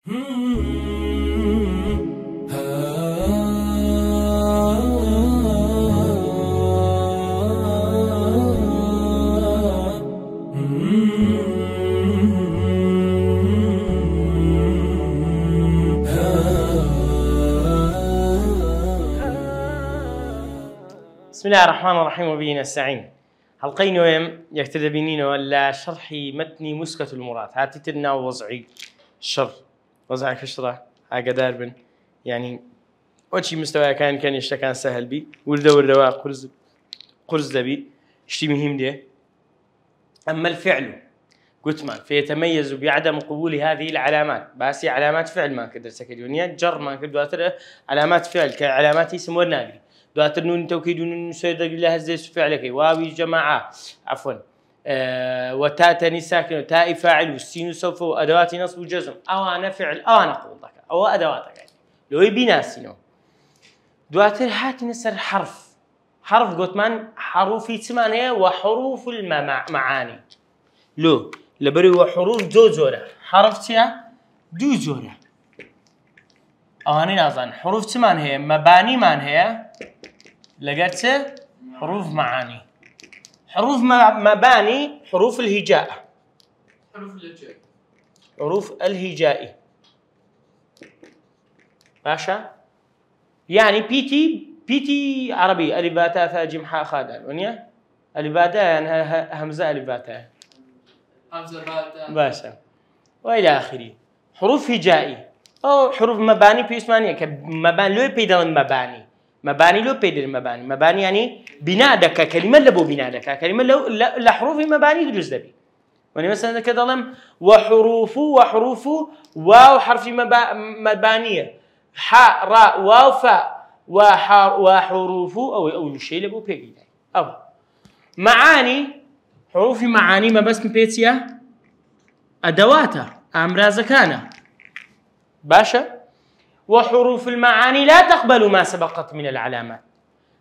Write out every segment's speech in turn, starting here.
بسم الله الرحمن الرحيم وبه نستعين. حلقين ويم يكتدبينين ولا شرحي متني مسكة المراد هاتي لنا وضعي الشر وضعي كشرة هاقدار بن يعني وشي مستوى كان يشتكان سهل بي ورده قرز دبي اشتي مهم دي. أما الفعل قلت ما فيتميز بعدم قبول هذه العلامات بس علامات فعل ما قدر سكدونيا جر ما قدر علامات فعل كعلامات اسم وناقل دوات النون توكيد ونون سيد الله هزيس فعلك واوي جماعة عفوا وتاء تاني ساكن وتاء فاعل والسين سوف وأدوات نصب وجزم أو أنا فعل أو أنا قولك أو أدواتك يعني لو يبي ناسينو دوات هات نسر حرف قلت من حروفي ثمانية وحروف المعاني لو لبري وحروف دو زورة حرف تيا دو زورة أواني نازن حروف ثمان هي مباني مان هي لقيت حروف معاني حروف مباني حروف الهجاء حروف الهجاء باشا يعني بيتي عربي ألف باء تاء ثاء جيم حاء خاء دال ونيا ألف باء تاء يعني همزة ألف باء تاء همزة باء تاء باشا وإلى آخره حروف هجائي أو حروف مباني في اسمانية كمباني لو بيدل مباني لو بيدل مباني يعني بناء دكا كلمة لبو بناء دكا كلمة لو لحروف مباني دروس دبي وني مثلا كذا ظلم وحروف واو حرف مبانية حاء راء واو فاء وحروف أو شيء لبو بيجي أو معاني حروف معاني ما بس مبيتيا أدواتها أمراض كانه باشا وحروف المعاني لا تقبل ما سبقت من العلامات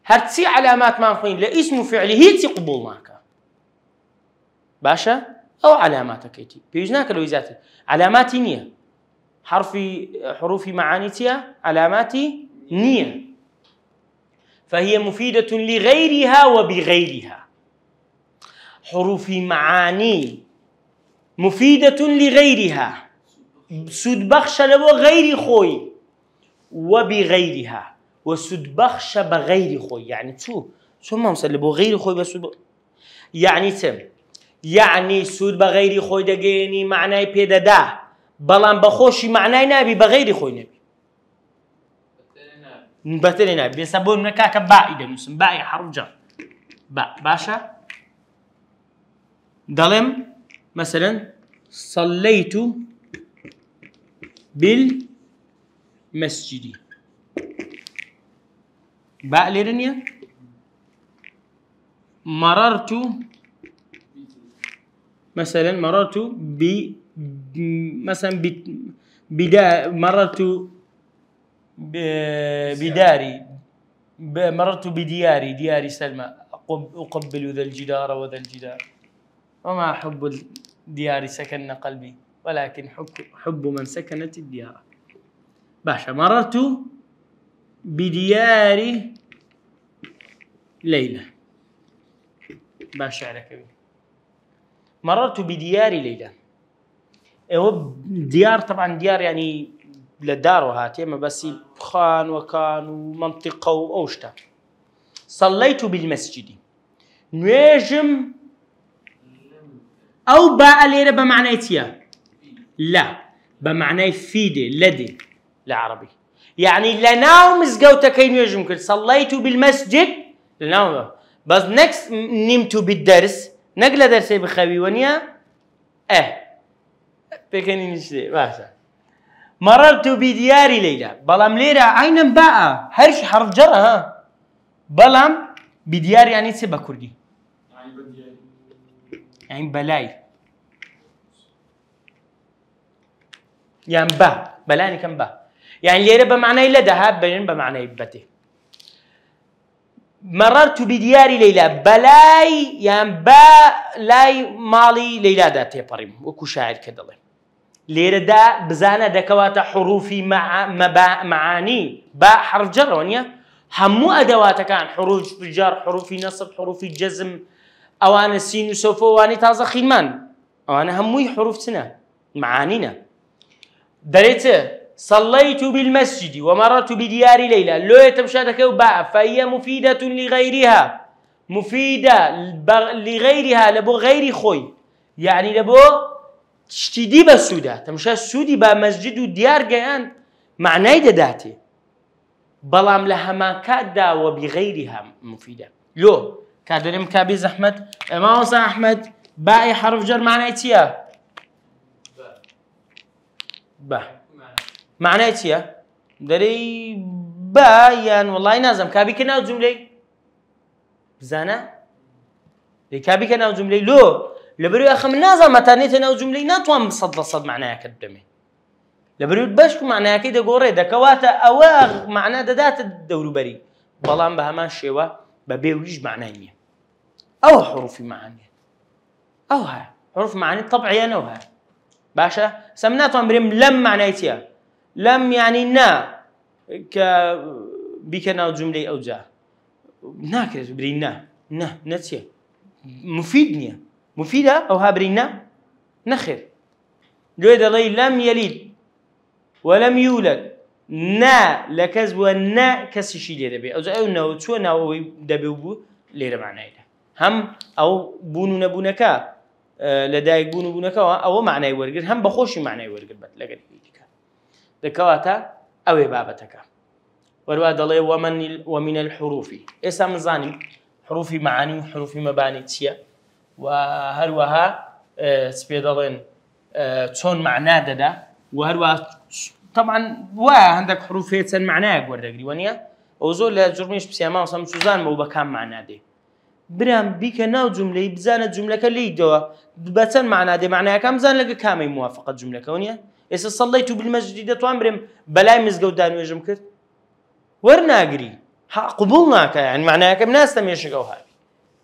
هرتسي علامات ما نخوين لاسم فعله هيتي قبول ماك باشا أو علاماتك ايتي بيجناك لو يزاتي علاماتي نية حروف معاني تيا علاماتي نية فهي مفيدة لغيرها وبغيرها حروف معاني مفيدة لغيرها سود بخش لبو غير خوي وبغيرها وسود بخش بغير خوي يعني شو ما مثلا لبو غير خوي بس يعني سود بغير خوي دقيني معناه بيدا دا بلان بخوشي معناه نبي بغير خوي نبي بتلي نبي بيسبون نكاك باء إذا مسلم باء حرف جر باء باشا ظلم مثلا صليت بالمسجد باء ليرنيا مررت بديار سلمى أقبل ذا الجدار وذا الجدار وما حب الديار سكن قلبي ولكن حب من سكنت الديار باشا مررت بديار ليلى باشا على مررت بديار ليلى ديار طبعا ديار يعني للدار وهاتي اما بس خان وكان ومنطقة وأوشتا صليت بالمسجد نجم أو باء ليرة بمعنى إتيا لا بمعنى فيدي لدي العربي يعني لناو مزقوتا كين يجم كل صليت بالمسجد لناو بس نكس نمت بالدرس نقل درسي بخوي ونيا بكني نشتي باشا مررت بديار ليلى بلام ليرة عين باء هرش حرف جر ها بلام بديار يعني سبا كردي يعني بلاي يعني بلاني كم يعني ليرة بمعنى إلا ذهب بلين بمعنى بته مررت بديار ليلى بلاي يعني لاي مالي ليلى ذاتي بريم وكو شاعر كدله ليردا بزانا دكوات حروفي معاني باء حرف جر ونيا همو أدوات كان حروف جر حروف نصب حروف جزم أوان سين وسوف واني تازة خيمان أوان همو حروف سنة معانينا دريته صليت بالمسجد ومررت بديار ليلى لو يتمشادك باء فهي مفيدة لغيرها مفيدة لغيرها لبو غير خوي يعني لبو تشتدي بسودا تمشى السودي بمسجد وديار جيان معناه داتي بلام لها ما كادا وبغيرها مفيدة لو كادريم كابيز أحمد ما وصى أحمد باء حرف جر معناه تيا باء معناه تيا دري باء يعني والله نازم كابي كنا جملة بزانا لكابي كنا جملة لو لبرو أخم نازم متانيتنا وجملة ناتوان صد معناها كدمي لبرو باشكو معناها كده قوري دا كواتا أواغ معناه دات الدورو بري بلان بهمان شيوا ببيوجيش معناه أو حروف معاني أو ها حروف معاني طبيعية نوها باشا سمناتهم بريم لم معنايتها لم يعني نا ك بيكنا جملة أو جا ناكرز برينا نتيا مفيدني مفيدة أو هابرينا نخير جود الله لم يلد ولم يولد نا لكذب ونا كسشي ليربي أو زي أنه شو أو دبيوبو لير معناه هم أو بونو نبونكا لدايق بونو بونكا أو معناه ورقر هم بخوش معناه ورقر بس لقد يديك ذكواتا أو بابتك ورواد الله ومن الحروف اسم زاني حروف معاني وحروف مباني تيا وهروها سبيدالين تون معناه دا وهروها طبعا عندك حروف يتسن معناه ورقري ونيا وزول جرميش بسيما وصم سوزان مو بكام معناه دي برام بيك ناو جملة بزانة جملة كلي دوا بتن معناه دي معناه كم زان لقى كامي موافقة جملة كونيا إذا صليت بالمسجد توامرم بلاي مزجودان ويجم كت ورناقري قبولناك يعني معناه كم ناس تم يشجعوها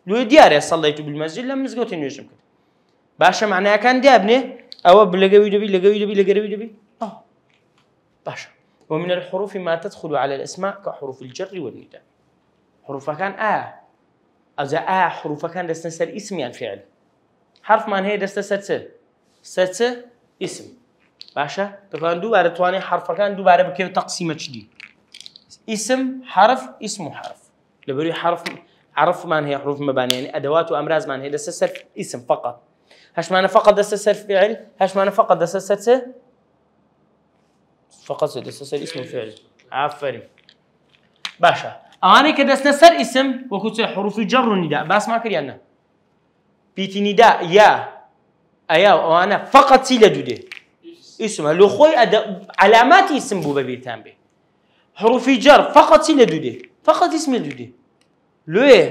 لو دياري صليت بالمسجد لم مزجوتين ويجم كت باشا معناه كان ديابني أو بلقوي دبي باشا ومن الحروف ما تدخل على الأسماء كحروف الجر والنداء حروف كان أذا حروف كان دستنسر اسم يعني فعل حرف من هي دستنسر ست اسم باشا تكون دوباره تواني حرف كان دوباره بكيف تقسيمه شدي اسم حرف اسم حرف لبري حرف عرف من هي حروف مباني يعني أدوات وأمراز من هي دستنسر اسم فقط هاش معنى فقط دستنسر فعل هاش معنى فقط دستنسر فقط دستنسر اسم وفعل عفري باشا أنا كدستنسر اسم وكنت حروف جر ونداء بس ما كريانا بيتي نداء يا أيا وأنا فقط سيلا دودي اسم لو خوي علامات اسم بو ببيتان به حروف جر فقط سيلا دودي فقط اسم دودي لو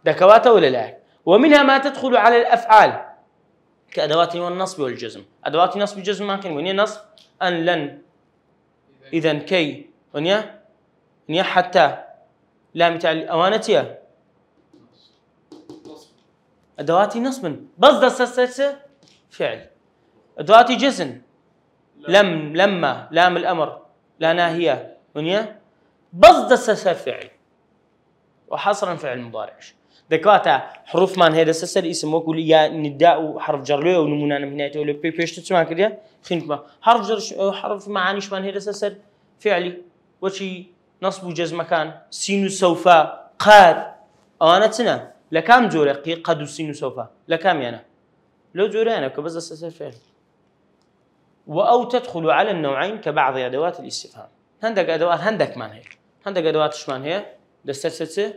دكواتا ولا لا ومنها ما تدخل على الأفعال كأدوات النصب والجزم أدوات النصب والجزم ما كان ونيا نصب أن لن إذن كي ونيا حتى لام تاع أوانتيا أدوات نصب بس دستنسر فعل أدوات جزم لما لام الأمر لا ناهية ونيا بس دستنسر فعل وحصرا فعل مضارع دكواتا حروف مان هذا دستنسر اسم وكل يا نداء وحرف جر له ونمونا من هنا تقول بيش تسمع كده خنكما حرف جر حرف معانيش مان هذا دستنسر فعلي وشي نصب وجزم مكان سين وسوف قاد أوانتنا لكام جورة قد وسين وسوف لكام يعني لو جورة أنا كبز دستنسر فعل أو تدخل على النوعين كبعض أدوات الاستفهام عندك أدوات عندك مان هيك عندك أدوات إيش مان هي دستنسر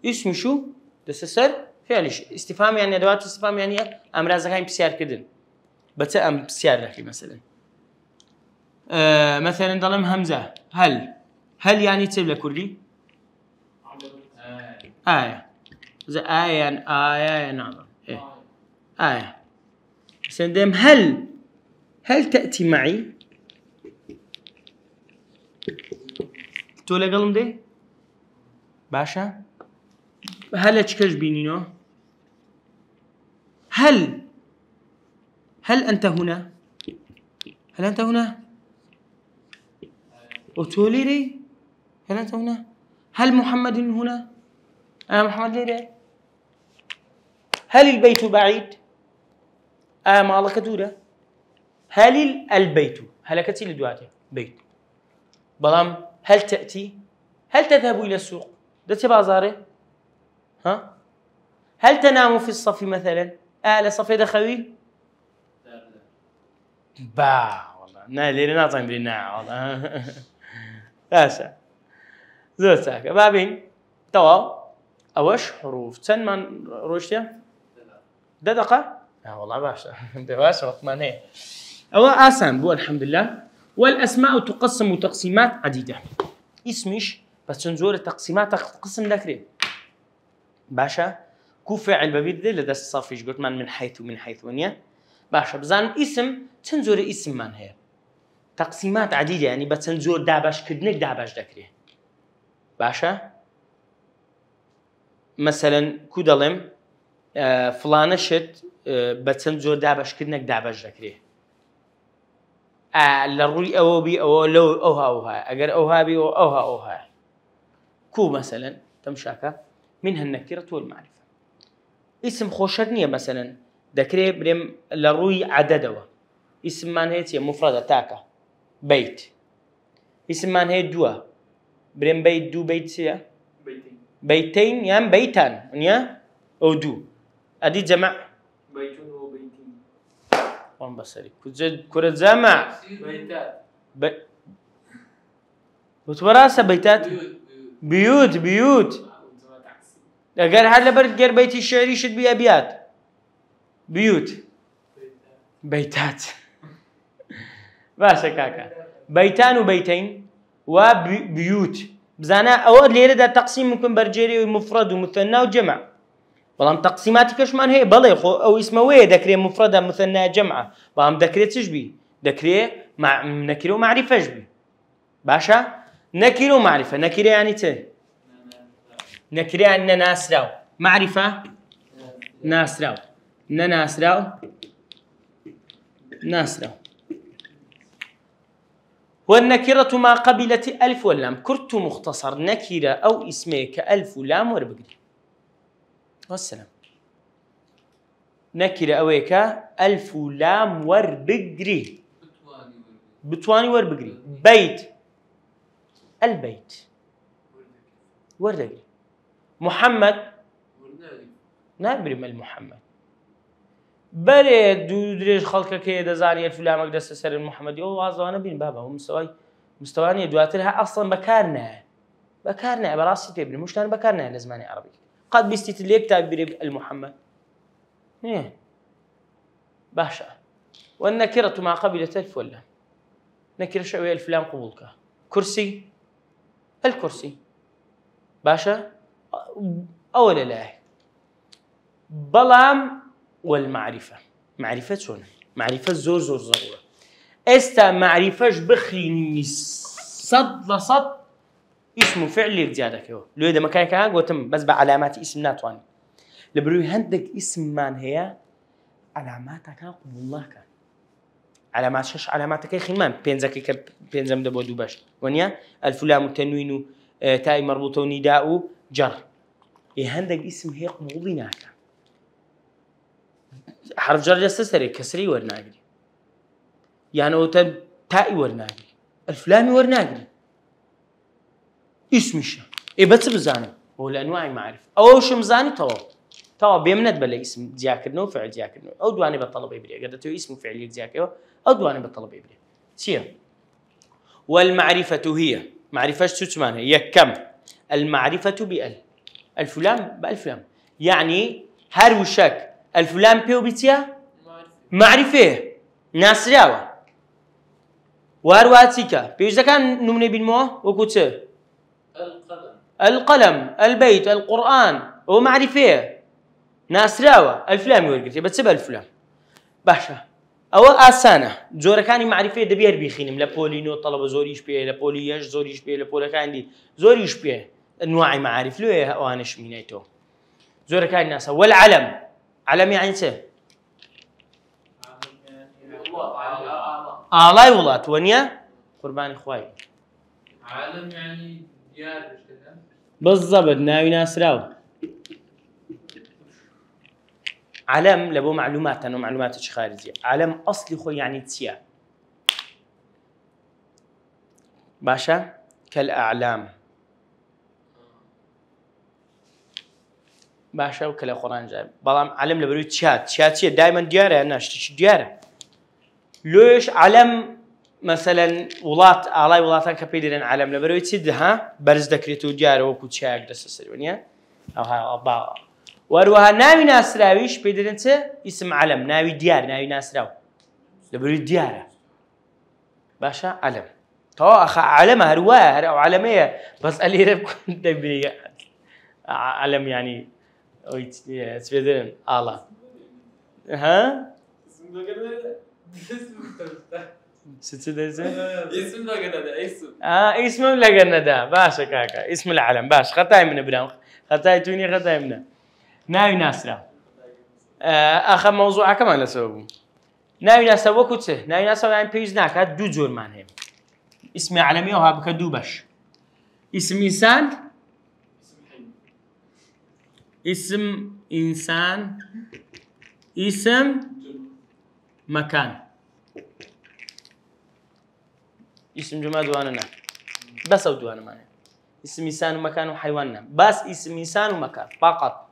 اسم شو دستنسر فعل استفهام يعني أدوات استفهام يعني أمر زكاين بسيار كدن بتأم بسيار لك مثلا مثلا ظلم همزة هل يعني تبلى كردي آية زي آية نعم آية سندم هل تأتي معي تولى قلم دي باشا هل تشكج بينينو هل هل أنت هنا؟ هل أنت هنا؟ أتوليري؟ هل أنت هنا؟ هل محمد هنا؟ أنا محمد ليري؟ هل البيت بعيد؟ ما الله كدورة. هل البيت؟ هل كتير لدواتي بيت. بلام هل تأتي؟ هل تذهب إلى السوق؟ دتي بازاري؟ ها؟ هل تنام في الصف مثلا؟ لصف دخوي؟ با والله ليري ناطين برينا والله. باشا زور ساكا بابين توا أوش حروف تن من روشتيا دقة والله باشا باشا وقمان هي أو آسان بو الحمد لله. والأسماء تقسم تقسيمات عديدة. اسمش بس تنزور التقسيمات قسم ذكري باشا كو فاعل ببيد لدى الصافيش قلت من حيث ومن حيث ونيا باشا بزان اسم تنزور اسم من هي تقسيمات عديدة يعني بتنزور دابش كدنك دابش ذكري باشا مثلا كودلم فلانة شت بتنزور دابش كدنك دابش ذكري للروي أو بي أو لو أوها أجر أوها بي أوها كو مثلا تمشاكا منها النكرة والمعرفة. اسم خوشتني مثلا ذكري بريم للروي عددوا اسم من هي مفردة تاكا بيت اسم من هي دوا بريم بيت دو بيت سيا بيتين يعني بيتان ونيا أو دو أدي جمع بيتون وبيتين وان بصري كرة جمع بيتات وتوراسة بيتات بيوت أجر هذا برد غير بيتي الشعري شد بي أبيات بيوت بيتات باشا كاكا بيتان وبيتين وبيوت بزانا أول ليلة ده تقسيم ممكن برجيري ومفرد ومثنى وجمع بلام تقسيماتي كشمان هي بلي خو أو اسمه ويه ذكري مفردة مثنى جمعة بلام ذكري تشبي ذكري مع نكرة ومعرفة جبي باشا نكرة ومعرفة نكرة يعني ته نكرة يعني ناسراو معرفة ناسراو ناسراو والنكرة ما قبلت ألف واللام كرت مختصر نكرة أو اسمه كألف ولام وربقري والسلام نكرة أويك ألف ولام وربقري بتواني وربقري بيت البيت وردقري محمد نابري مال محمد بري دريج خلقك كده زاني ألف ولام أقدر سر المحمدي أو عزوانا بين بابا هو مستواني دواترها أصلا بكارنا براسي تبري مش أنا بكارنا لزماني عربي قد بيستيتليك تعبير المحمد باشا والنكرة ما قبلت ألف ولا نكرة شوية ألف لام قبولك كرسي الكرسي باشا أولا لا بلام والمعرفة معرفة شون معرفة زور ضرورة استا معرفة بخيني صد لصد اسمه فعل زيادة كيو لو إذا ما كان كهاج وتم بس بعلامات اسم ناتواني لبروي هندك اسم من هي علاماتك قبل الله كان علامات شش علاماتك خيمان بينزك بينزم دبو دوباش ونيا الفلام التنوين تاء مربوطة ونداء جر هندك اسم هي قبوليناك حرف جر يستسري كسري ورناقري يعني أو تاء ورناقري الفلامي ورناقري اسمش بس بزانه هو الأنواع معرفة أو شو مزاني توا بيمند بلا اسم ذاكرنه فعل ذاكرنه أو دواني بالطلب يبري قدرته اسم فعل ذاكره أو دواني بالطلب يبري سير والمعرفة هي معرفة شو تسمعها هي كم المعرفة بأل الفلان بألفلام يعني هروشك الفلان بيو بيتيا معرفة ناس راوة وارواتيكا بيوز كان نمني بالمو وكوتسه القلم البيت القرآن هو معرفة ناس راوة الفلام يورقتي بتسبب الفلام باشا أو آسانة زورة كاني معرفة دبير بيخينم لبولينو طلب زوريش بيه لبولياش زوريش بيه لبولا كان دي زوريش بيه أنواع معارف له إيه وانش مينيتو زورة كاني ناسا والعلم علم يعني سه ئاڵای وڵات وەنیە قوربانی خوای عالم يعني ديار اشتغل. بالضبط ناوی ناسراوە علم لە بۆ معلوماتەوە معلوماتێکی خارجیە علم ئەسڵی خۆی یعنی چییە باشە کەالئەعلام باشە و کە لە قوڕان جای بەڵام علم لە بەروی چیە دایمەن دیارە یان شتێکی دیارە لۆش علم مثلا وڵات ئاڵای وڵاتان کە پێی دەرێن علم لە بەرەوەی چی دەها بەرز دەکرێت و دیارە وەکو چیاک دەستە سەر وەنیە ئەوها وەروەها ناوی ناسراویش پێی دەرێن چ ئیسم علم ناوی دیار ناوی ناسراو لە بەروی دیارە باشە علم تەواو ئەخ علەمە هەروایە هەر ئەو علەمەیە بەس ئەلێرە بکوون دەبینی علم یعنی ئەوی چ پێ دەرێن ئاڵا ها چ دەرزێ ئیسمم لەگەر نەدا باشە کاکە ئیسم العلم باش خەتای منە برام خەتای توینی خەتای منە ناوی ناسرا ئەخە مەوزوعەکەمان لەسەوە بوو ناوی ناسا وەکو چ ناوی ناسا یان پێویست ناکات دوو جۆرمان هەیە ئیسمی عەلەمیەوە ها بکە دوو بەش ئیسم ئینسان ئیسم ئینسان ئیسم مەکان اسم جمع دواننا بس او دوانه معناه اسم انسان ومكان وحيواننا بس اسم انسان ومكان فقط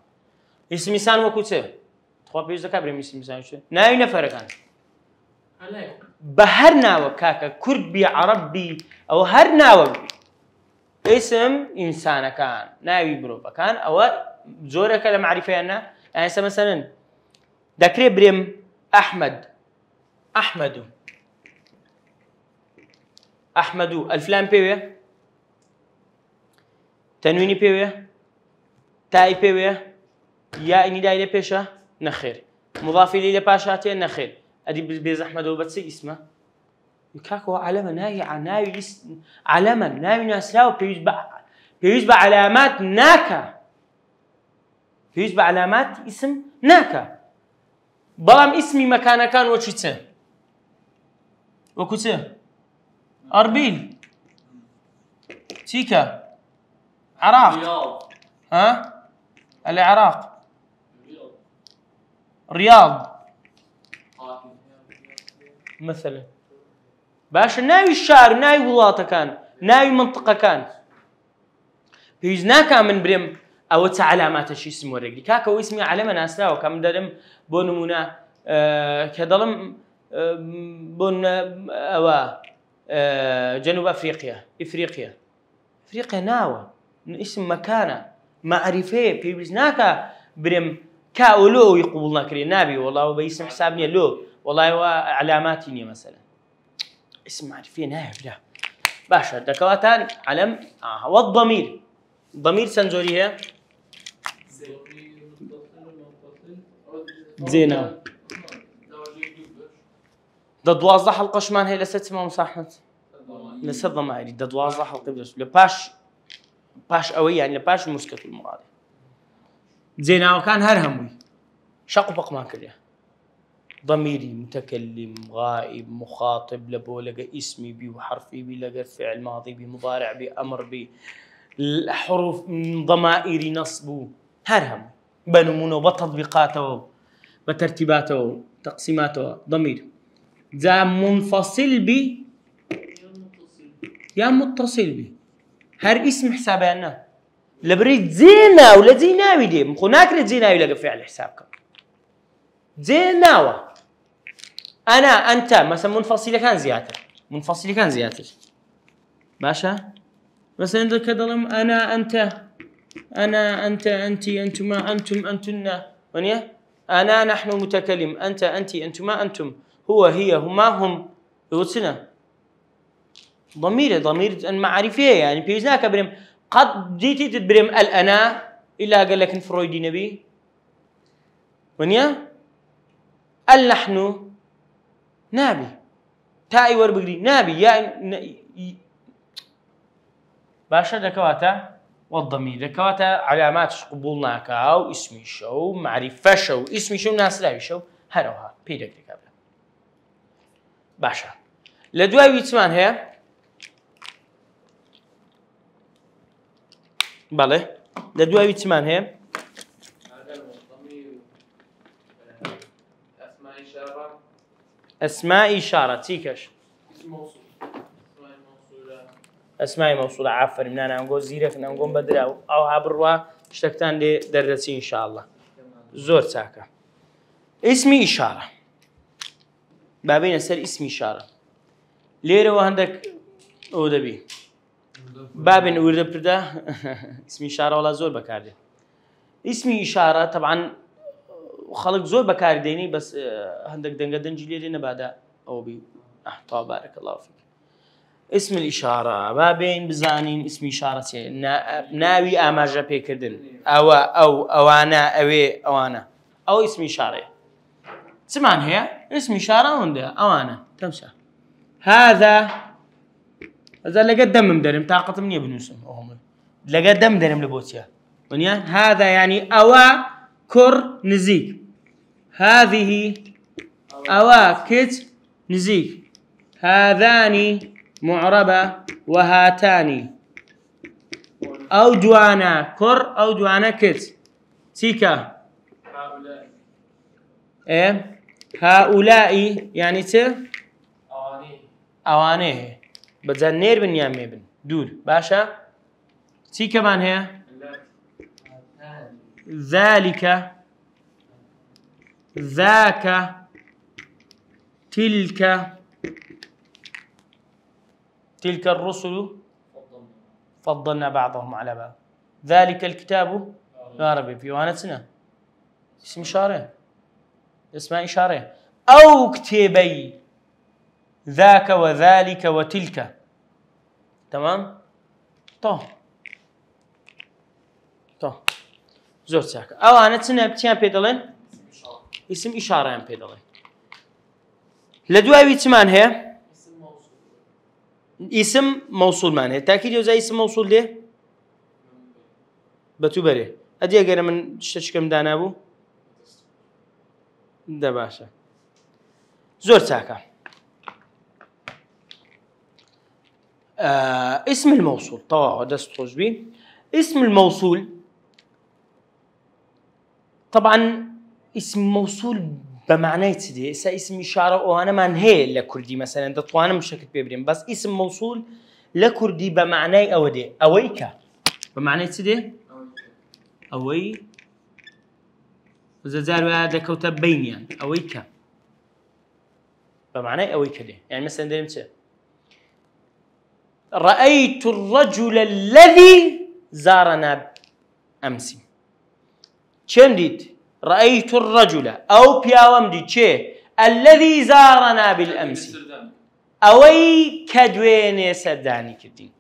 اسم انسان وكوته تخوا بيز كبر اسم انسان شو ناوي نفر كان بهرنا وكاكا كرد بي عربي او هرنا اسم انسان كان ناوي بروبا كان او زورك لمعرفه انا يعني مثلا ذكري بريم احمد الفلام بيويا تنويني بيويا تاي بيويا يا اني دايره بيشا نخير مضاف اليه باشاتي نخير ادي بيز احمد وبتسي اسمه يكاكو علامه ناهي عن ناوي علامه ناوي ناسراو بيوز بعلامات ناكا بيوز بعلامات اسم ناكا بلام اسمي مكان كان وشيته وكوته أربيل تيكا عراق ها العراق رياض مثلا باش ناوي الشعر ناوي ولاطة كان ناوي منطقة كان بيجناك من بريم أو علامات شي اسمه رجلي كاكا واسمي علامة ناسرا وكم درم بونمونا كدلم بون أوا جنوب افريقيا ناوى اسم مكانه معرفه بيبزناك برم كاولو يقولنا كري نبي والله باسم حسابني لو والله علاماتني مثلا اسم معرفه نائب لا باشا دكواتان علم والضمير ضمير سنزوريه زينه دا دوازده حلقەش مان هەیە لەسەر چما مساحمەت لەسەر ضەمائری دا دوازده حلقەی بدەست لە پاش ئەوەی یان لە پاش موسکەت المڕادی جێناوەکان هەر هەمووی شەق و پەقمان کردیان ضميري متكلم غائب مخاطب لبو لقى اسمي بي وحرفي بي لقى فعل ماضي بي مضارع بي أمر بي الحروف ضمائري نصب هرهم بنمونه بتطبيقاته بترتيباته تقسيماته ضمير ذا منفصل بي يا متصل بي هر اسم حسابنا لبريد زينا ولا زيناوي دي مخوناك زيناوي لقى فعل حسابك زيناوة أنا أنت مثلا منفصل كان زيادة باشا مثلا إذا كظلم أنا أنت أنتي أنتما أنتم أنتن ونيا أنا نحن متكلم أنت أنتي أنتما أنتم هو هي هما هم يوصلنا ضمير المعرفية يعني بيزناك بريم قد جيتي تدبرم الأنا إلا قال لك فرويدي نبي ونيا اللحن نابي تاي وربقري نابي يا باشا دكواتا والضمير دكواتا علامات قبولناك أو اسمي شو معرفة شو اسمي شو ناس لا شو هروها بيدك كابلا باشە لە دوای ویچمان هەیە بەڵێ لە دوای ویچمان هەیە هذا المنظمي أسماء إشارة ئەسمائی ئیشارە چیکەش اسم موصول أسماء موصولة ئەسمای مەوسوولە عافەری منانە ئەنگۆ زیرەکن ئەنگۆم بەدرا و ئەوها بڕوا شتێکتان لێ دەردەچی ئینشاءالله زۆر چاکە ئیسمی ئیشارە بابینە سەر ئیسمی ئیشارە لێرەوە هەندێک ئەو دەبی بابن وردە پردا ئیسمی ئیشارە وڵا زۆر بەکاردێن ئیسمی ئیشارە طبعاً خەڵک زۆر بەکاردێنی بەس هەندێک دەنگە دەنجی لێرێ نەبادا ئەو بی تا بارك الله فيك اسم الإشارة بابين بزانين اسم إشارة ناوي آماجة بيكردن أوانا أوي أوانا أو اسم إشارة سمان هي اسم إشارة ونده أوانا تمشى هذا لقد دم مدرم طاقة من يبنوسم لقد دم مدرم لبوتيا ونيا هذا يعني أوا كر نزيك هذه أوا كت نزيك هذان معربة وهاتان أو دوانا كر أو دوانا كت تيكا هؤلاء إيه هؤلاء يعني ت أواني أوانيه بزن نير بن يامي بن دور باشا تيكا من هي ذلك ذاك تلك الرسل فضلنا بعضهم على بعض ذلك الكتاب يا ربي في وانتنا اسم إشارة اسمها إشارة أو كتابي ذاك وذلك وتلك تمام طه زور ساكا أو أنا بتيان بيدلين اسم إشارة بيدلين لدواوي تمان هي اسم موصول معناه تأكيد يوزع اسم موصول ليه بتوبري أدي أجر من شتشكم دانا أبو ده باشا زور ساكا اسم الموصول طبعا دست خشبي اسم الموصول طبعا اسم موصول بمعنى تدي اسم إشارة وأنا ما نهي لكردي مثلا تطوانا بشكل بيبرين بس اسم موصول لكردي بمعنى أودي أويك بمعنى تدي أوي زار هذا كوتب بين يعني أويك بمعنى أويك دي يعني مثلا ده مثل رأيت الرجل الذي زارنا أمس كم ديت رأيت الرجل أو بياوم دي شيء الذي زارنا بالأمس أوي كدوين سداني كدين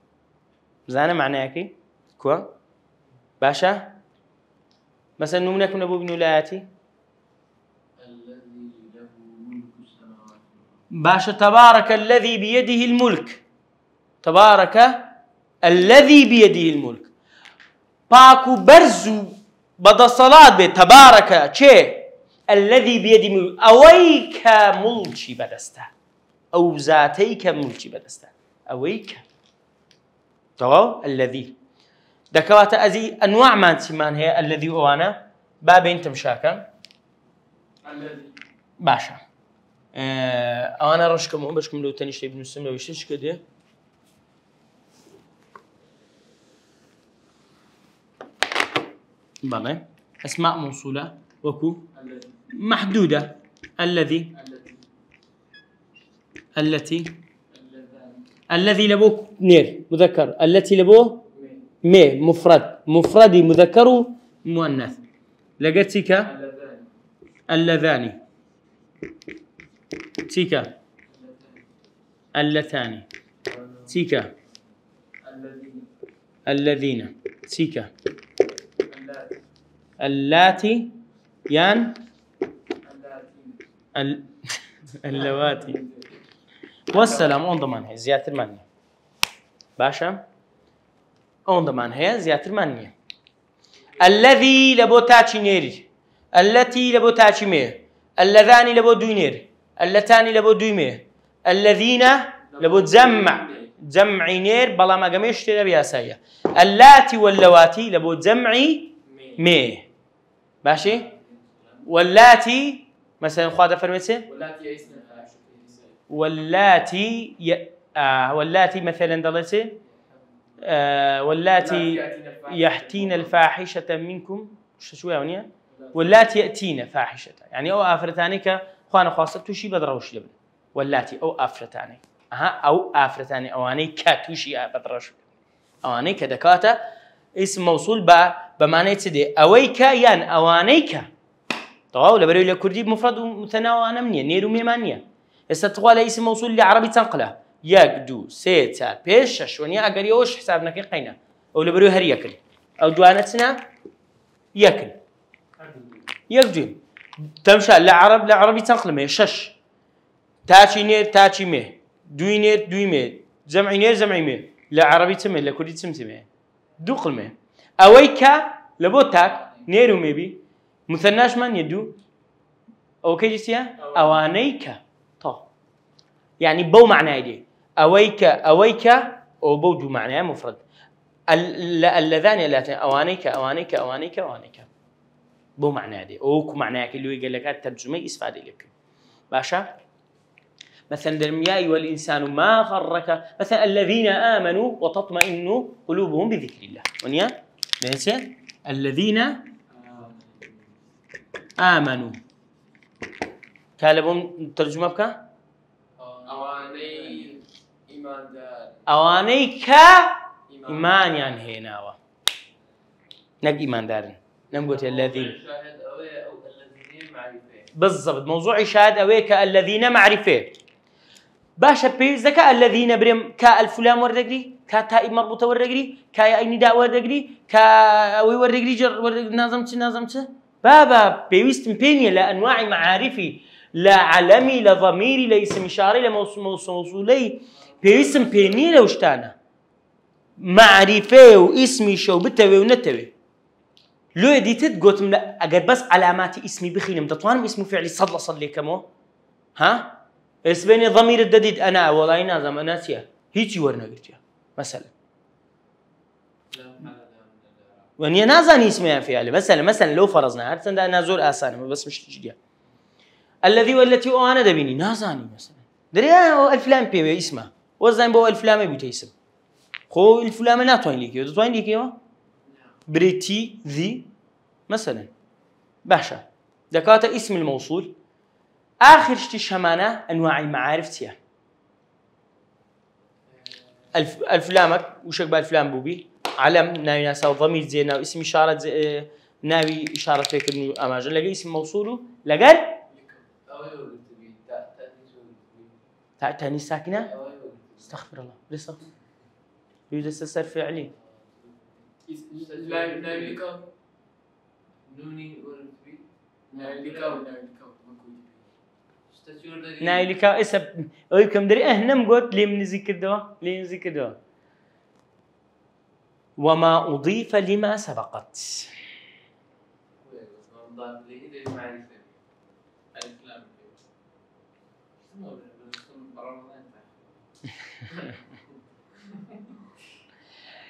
زانا معناه كي كوا باشا مثلا نمنك من أبو بن ولاياتي الذي له ملك السماوات باشا تبارك الذي بيده الملك تبارك الذي بيده الملك باكو برزو بدا صلاة بي تبارك شيء الذي بيده الملك أويك ملكي بدسته أو ذاتيك ملكي بدسته أويك تمام الذي دكوات أزي أنواع ما تسمان هي الذي وأنا بابين تمشاكا الذي باشا أنا رشكم هم بشكم لو تاني شيء بنسميه ويشتش كده بله أسماء موصولة وكو الذي محدودة الذي التي اللذان الذي لبوه نير مذكر التي لبوه مي مفردي مذكر مؤنث لقيتك اللذان اللذان تيكا اللتان تيكا الذين تيكا اللاتي يان اللواتي والسلام اون ضمان هي زيادة المانية باشا اون ضمان هي زيادة المانية الذي لبو تاتشي نيري التي لبو تاتشي مير اللذان لبو دوي نير اللتان لبو دوي مير الذين لبو جمعي نير بلا ما قميش تلا بياسايا اللاتي واللواتي لبو جمعي مي ماشي واللاتي مثلا خواده فرميتي واللاتي مثلا دلتي واللاتي يحتين الفاحشة منكم شوية ونيا واللاتي يأتين فاحشة يعني أو آفرتانك خوانا خاصة توشي بدروش لبن واللاتي أو آفرتاني أو آفرتاني أواني كاتوشي بدروش أواني كدكاتا اسم موصول بمعنى تدي أويك يان أوانيك طبعا ولا بريو لكردي مفرد ومثنى وأنا منيا نيرو ميمانيا استطوال اسم موصول لعربي تنقله يقدو سيتا بيشش ونيا أقريوش حسابنا كي قينا أو لبريو هر ياكل أو دوانتنا ياكل يقدو تمشى لعربي تنقله مي شش تاتشي نير تاتشي مي دوي نير دوي مي جمعي نير جمعي مي لعربي تمي لكردي تمتمي دو قلمه أويكا لبوتاك نيرو ميبي مثناش من يدو أو كيجيسيا أوانيكا طو يعني بو معناه دي أويكا أو بو دو معناه مفرد اللذان اللاتين أوانيكا بو معناه دي أو معناه اللي يقول لك الترجمة إسفادة لك باشا مثلا يا أيها الإنسان ما غرك مثلا الذين آمنوا وتطمئن قلوبهم بذكر الله ونيا ليس الذين آمنوا كالبهم ترجمة بك أوانيك إيمان يعني هنا نق إيمان دارن نقول الذين بالضبط موضوع شاهد أويك الذين معرفة باشا بيز ذكاء الذين بريم كالفلام وردقري كتاء مربوطة وردقري كاي نداء وردقري كاوي وردقري جر نظمت بابا بيوست بيني لأنواع معارفي لا علمي لا ضميري لا اسم إشاري لا موصولي بيوست بيني لوشتانا معرفة واسمي شو بتوي ونتوي لو اديتت قلت اگر بس علامات اسمي بخينم دطوانم اسمه فعلي صلي كمو ها اسبني ضمير الدديد انا والله نازم اناسيا هيجي ورنا قلتيا مثلا واني نازاني اسمها فعلي مثلا لو فرضنا هرتن ده نازور اسان بس مش جديا الذي والتي انا دبيني نازاني مثلا دريا الفلان بي اسمه وزين بو الفلان بيت اسم خو الفلان لا توين ليكيو توين ليكيو بريتي ذي مثلا باشا دكاتا اسم الموصول آخر شتي شمانة أنواع المعارف تيا الفلامك وشك بالفلام بوبي علم ناوي ناسا وضمير زينا واسم إشارة ناوي إشارة فيك إنه أماجن لقى اسم موصوله لقال تاني ساكنة استغفر الله لسه يريد استسر فعلي نايلكا اسب ويكم دري اهنم قلت لي من ذكر دوا وما أضيف لما سبقت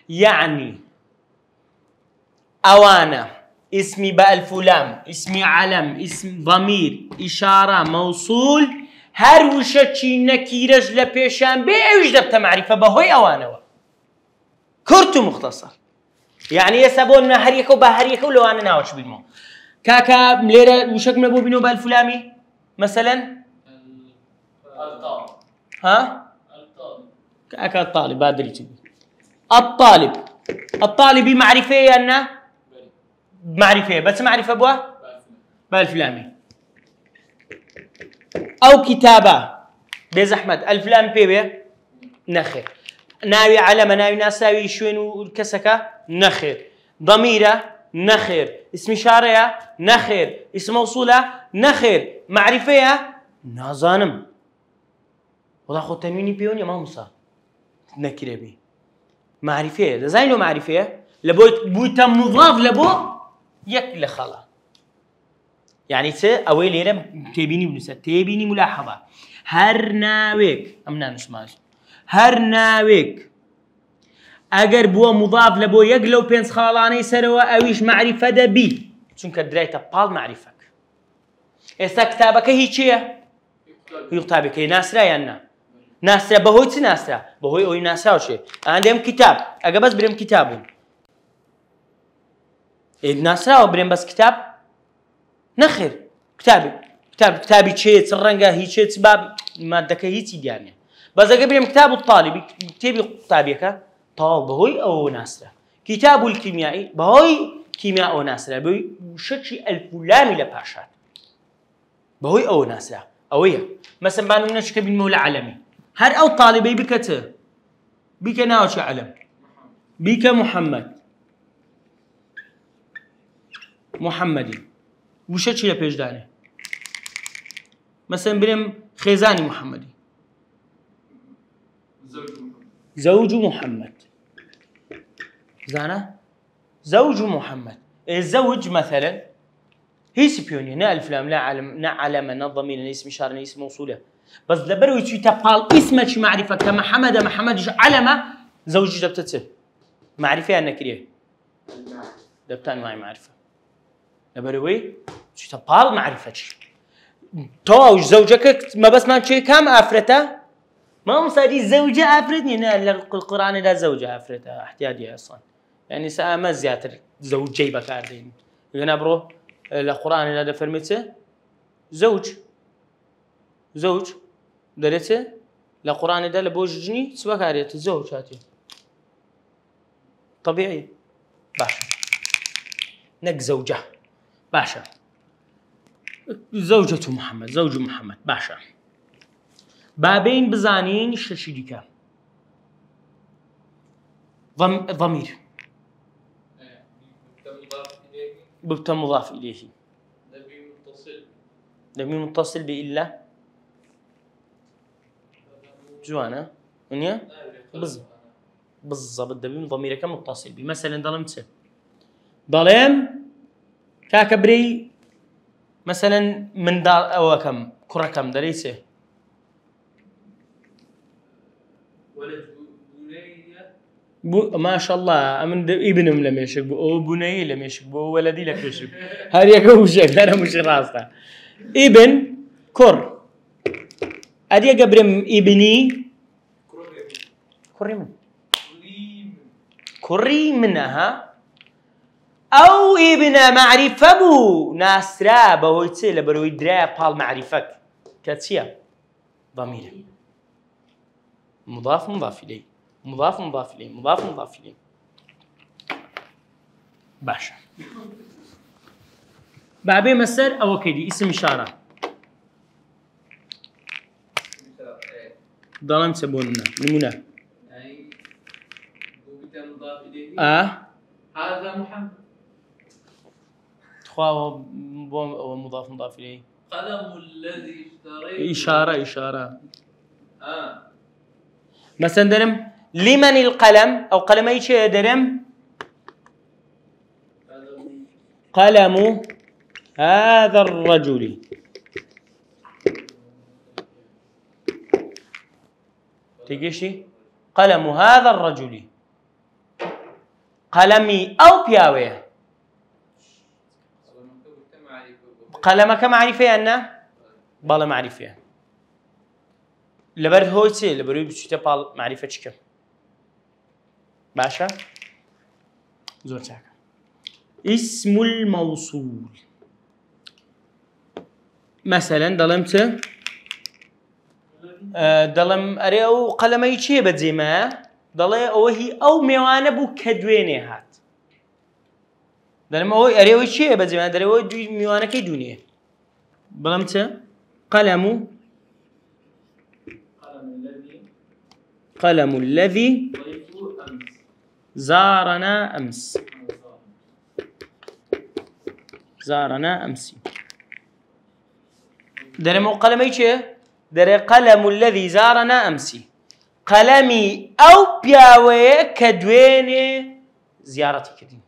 يعني أوانا اسمي بألف لام اسمي علم اسم ضمير إشارة موصول هر وشتشي نكيرج لبيشان بيعوش دبت معرفة بهوي أوانا كرتو مختصر يعني يسابون هريكو بهريكو لو أنا ناوش بالمو كاكا مليرة وشك نبو بينو بألف لامي مثلا الطالب ها الطالب كاكا الطالب بعد اللي تبي الطالب معرفة أنه معرفة بس معرفة بوا بألف لامي أو كتابة بيز أحمد ألف لام بيبي نخير ناوي علم ناوي ناساوي شوين والكسكة نخير ضميرة نخير اسم إشارة نخير اسم موصولة نخير معرفة نازانم والله خو تنويني بيوني ما مصا نكره بي معرفة لزاينو معرفة لبو بويتا مضاف لبو يك لخلا يعني أوي ليرة تبيني بنسة تبيني ملاحظة هر ناويك أمنا نسمع هر ناويك أجر بوا مضاف لبو يقلو بينس خالاني سروا أويش معرفة دبي چونك درايتا بال معرفك إستا كتابك هي چيه؟ هي كتابك هي ناسرا يانا ناسرا بهوي چه ناسرا؟ بهوي اوي ناسرا وچه عندهم كتاب أجا بس بريم كتابون ناسرا وبريم بس كتاب نخير كتابي چه ترنگا هي چه سبب مادك هي چي ديانه بس أجا بريم كتاب الطالب كتابي كتابك طال بهوي أو ناسرة كتاب الكيميائي بهوي كيمياء أو ناسرة بهوي شتشي الفلامي لباشات بهوي أو ناسرة أويه مثلا بانو نشكي بالمولى عالمي هر أو طالبي بكته بك ناوش علم بك محمدي وشتشي لبيش داني مثلا بريم خيزاني محمدي زوج محمد زانا زوج محمد الزوج مثلا هي سبيوني نا الفلام لا علم نا علامة نا ضمير نا اسم إشارة نا اسم موصولة بس دبروا يتوي تبال اسمك معرفة كمحمد علامة زوج دبتته معرفة أنا كريه دبتان معي معرفة دبروا يتوي تبال معرفة تو زوجك ما بس ما شيء كم أفرته ما مصاري زوجة أفردني لا القرآن لا زوجة أفردها احتياجي أصلا يعني سأما زيادة زوجي بكاردين يقولنا برو القرآن لا دفرمته زوج درته القرآن ده لبوجني سوا كاريت زوج هاتي طبيعي باشا نك زوجة باشا زوج محمد باشا بابين بزانين ششيديكا ضمير ببتا مضاف إليه نبي متصل بإلا جوانا ونيا بالضبط دبي ضميرك متصل بي مثلا ظلمت ظلم كاكبري مثلا من دار أو كم كرة كم دريسه ما شاء الله أمن ابنهم لم يشك أو بني لم يشك أو ولدي لك يشك هل يكوشك أنا مش راسته ابن كر أدي قبرم ابني كري منها أو ابن معرفة بو ناسرا بهويتي لبروي درا بال معرفك كاتيا ضمير مضاف إليه مضاف إليه باشا بابي مسر أو كدي اسم إشارة ظلم سبوننا نمونا هذا محمد تخوا مضاف إليه قلم الذي اشتريته إشارة مثلا درم لمن القلم أو قلم أي شيء درم قلم هذا الرجل تيجي قلم هذا الرجل قلمي أو بياوي قلمك معرفة أنا بالا معرفة لبرد هويتي لبرد بشيء بال معرفة شكل باشا زور تاك اسم الموصول مثلا ظلمت ظلم أريو قلمي شيء بدزيما ضلي أوهي أو ميوانة بو كدويني هات ظلم أوهي أريو شيء بدزيما دريو دوي ميوانة كدوني ظلمت قلم الذي زارنا أمس درم قلمي شيء در قلم الذي زارنا أمس قلمي أو بياوي كدويني زيارتي كدين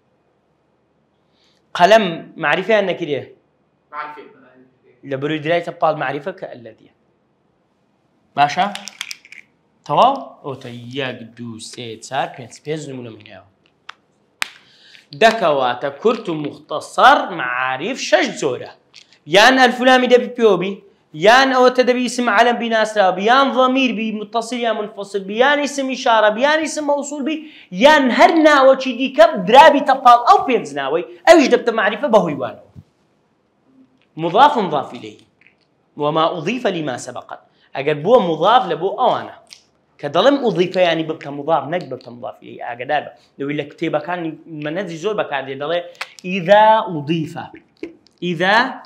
قلم معرفة أنك كده معرفة لبرو دراية بال معرفة كالذي باشا تەواو ئەوتە 1 2 3 4 5 5 نمونە منیاوە دەکەواتە کورت و مختصر معارف 6 زۆرە یان الفلامی دەبی پێوەبی یان ئەوەتە دەبی اسم علم بیناسراوە یان ضمیر بی متصل یا منفصل بی یان اسم إشارة بی یان اسم موصول بی یان هەر ناوەکی دیکە درابیتە پاڵ ئەو پێنج ناوەی ئەویش دەبتە معریفە بەهۆی وانەوە مضاف مضاف إليه وما أضيف لما سبق أجر بو مضاف لبو أوانا كدلم أضيف يعني ببقى مضاف نك ببقى مضاف إليه أجدار لو اللي كتيبه كان منزل زور بكاردي دلي إذا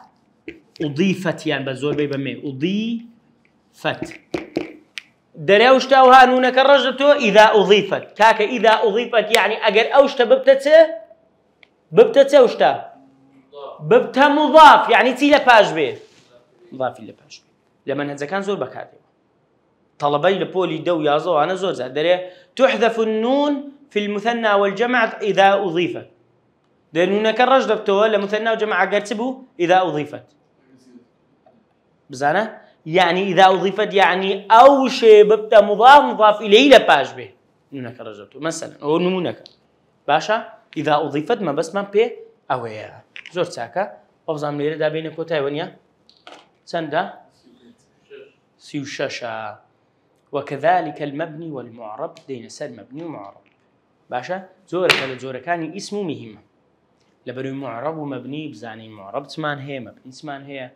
أضيفت يعني بزور بيبمي أضيفت دري أوشتا وهانونا كرجته إذا أضيفت كاك إذا أضيفت يعني أجر أوشتا ببتت أوشتا ببتا مضاف يعني تيلا باش به مضاف إلى باش لما هذا كان زور بكاردي طلبي لبولي دو يازو أنا زور زاد دري تحذف النون في المثنى والجمع إذا أضيفت لأنه كرج دبتوه لمثنى وجمع قرتبه إذا أضيفت بزانا يعني إذا أضيفت يعني أو شيء ببتا مضاف إليه لباش به نونا كرج دبتوه مثلا أو نمونك باشا إذا أضيفت ما بس ما بي أويا زور ساكا وفزام ليرة دا بين كوتاي ونيا سندا سيوشاشا وكذلك المبني والمعرب دين سر مبني ومعرب باشا زورة كان اسمه مهم لبنو معرب ومبني بزاني معرب تسمان هي مبني تسمان هي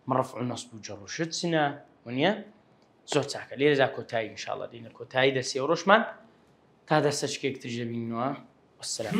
مرفع النصب وجر وشد سنة ونيا زور ساكا ليرة دا كوتاي إن شاء الله دين كوتاي درسي وروشمان تا درسش كيك تجربينه والسلام